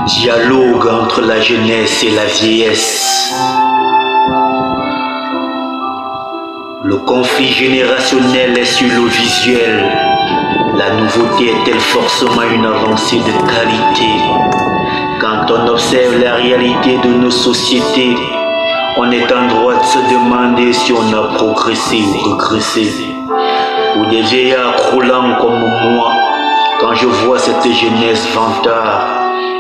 Dialogue entre la jeunesse et la vieillesse. Le conflit générationnel est sur le visuel. La nouveauté est-elle forcément une avancée de qualité? Quand on observe la réalité de nos sociétés, on est en droit de se demander si on a progressé ou régressé. Pour des vieillards croulants comme moi, quand je vois cette jeunesse vantard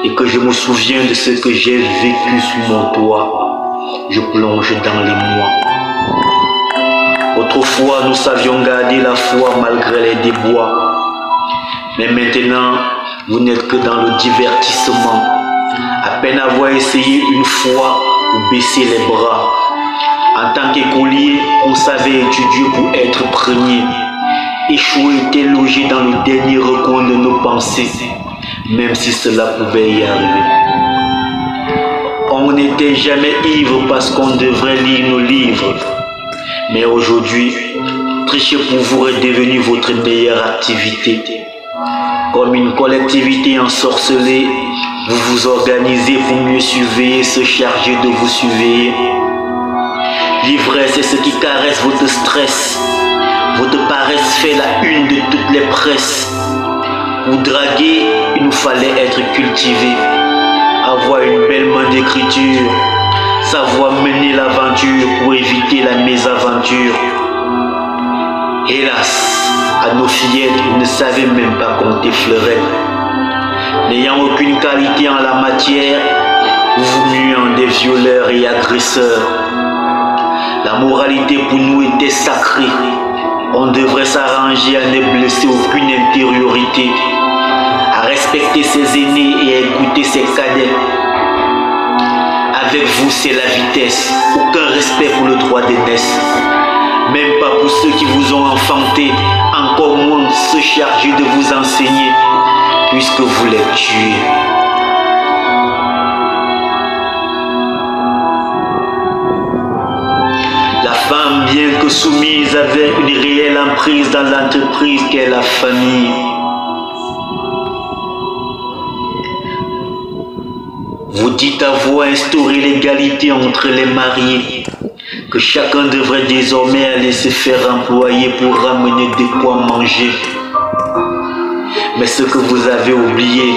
et que je me souviens de ce que j'ai vécu sous mon toit, je plonge dans les mois. Autrefois, nous savions garder la foi malgré les déboires. Mais maintenant, vous n'êtes que dans le divertissement. À peine avoir essayé une fois, vous baissez les bras. En tant qu'écolier, on savait étudier pour être premier. Échouer était logé dans le dernier recoin de nos pensées, même si cela pouvait y arriver. On n'était jamais ivre parce qu'on devrait lire nos livres. Mais aujourd'hui, tricher pour vous est devenu votre meilleure activité. Comme une collectivité ensorcelée, vous vous organisez pour mieux surveiller, se charger de vous surveiller. L'ivresse est ce qui caresse votre stress. Votre paresse fait la une de toutes les presses. Pour draguer, il nous fallait être cultivé, avoir une belle main d'écriture, savoir mener l'aventure pour éviter la mésaventure. Hélas, à nos fillettes, ils ne savaient même pas compter fleurettes. N'ayant aucune qualité en la matière, vous vous muez en des violeurs et agresseurs. La moralité pour nous était sacrée. On devrait s'arranger à ne blesser aucune intériorité, à respecter ses aînés et à écouter ses cadets. Avec vous, c'est la vitesse, aucun respect pour le droit d'aînesse. Même pas pour ceux qui vous ont enfanté, encore moins se charger de vous enseigner, puisque vous les tuez. La femme, bien que soumise, avait une réelle emprise dans l'entreprise qu'est la famille. Vous dites avoir instauré l'égalité entre les mariés, que chacun devrait désormais aller se faire employer pour ramener de quoi manger. Mais ce que vous avez oublié,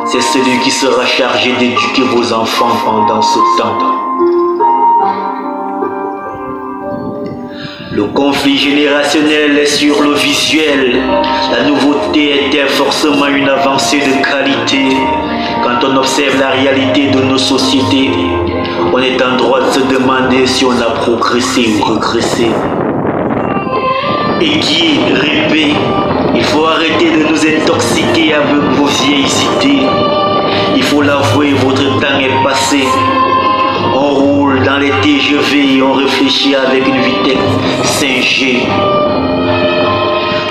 c'est celui qui sera chargé d'éduquer vos enfants pendant ce temps. Le conflit générationnel est sur le visuel. La nouveauté est forcément une avancée de qualité. Quand on observe la réalité de nos sociétés, on est en droit de se demander si on a progressé ou régressé. Aiguille, répé, il faut arrêter de nous intoxiquer avec vos vieilles idées. Il faut l'avouer, votre temps est passé. On roule dans les TGV et on réfléchit avec une vitesse 5G.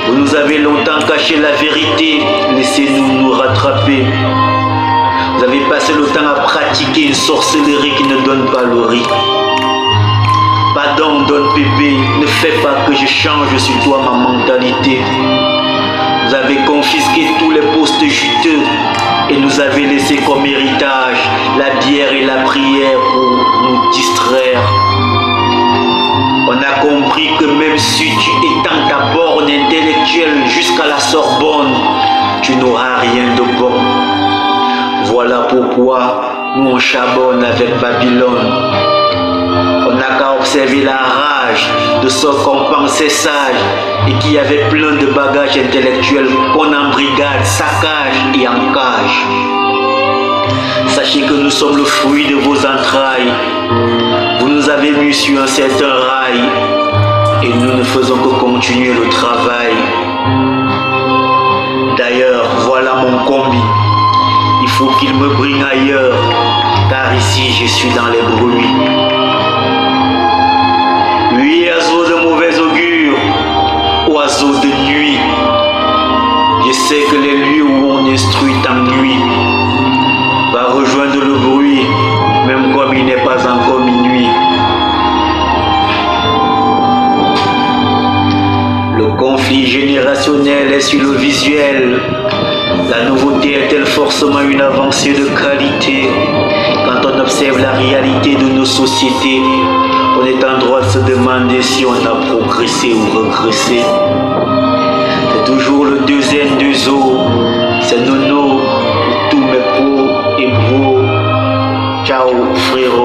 Vous nous avez longtemps caché la vérité, laissez-nous nous rattraper. Vous avez passé le temps à pratiquer une sorcellerie qui ne donne pas le riz. Pardon, Don Pépé, ne fais pas que je change sur toi ma mentalité. Vous avez confisqué tous les postes juteux et nous avez laissé comme héritage la bière et la prière pour nous distraire. On a compris que même si tu étends ta borne intellectuelle jusqu'à la Sorbonne, tu n'auras rien de bon. Voilà pourquoi nous on charbonne avec Babylone. On n'a qu'à observer la rage de ceux qu'on pensait sages et qui avaient plein de bagages intellectuels qu'on embrigade, saccage et encage. Sachez que nous sommes le fruit de vos entrailles. Vous nous avez mis sur un certain rail et nous ne faisons que continuer le travail. D'ailleurs, voilà mon combi. Il faut qu'il me bringue ailleurs, car ici je suis dans les bruits. Oui, oiseau de mauvais augure, oiseau de nuit. Je sais que les lieux où on instruit en nuit va rejoindre le bruit, même comme il n'est pas encore minuit. Le conflit générationnel est sur le visuel. La nouveauté est-elle forcément une avancée de qualité? Quand on observe la réalité de nos sociétés, on est en droit de se demander si on a progressé ou régressé. C'est toujours le deuxième deux os, c'est Nono, tous mes pros et bros. Ciao frérot.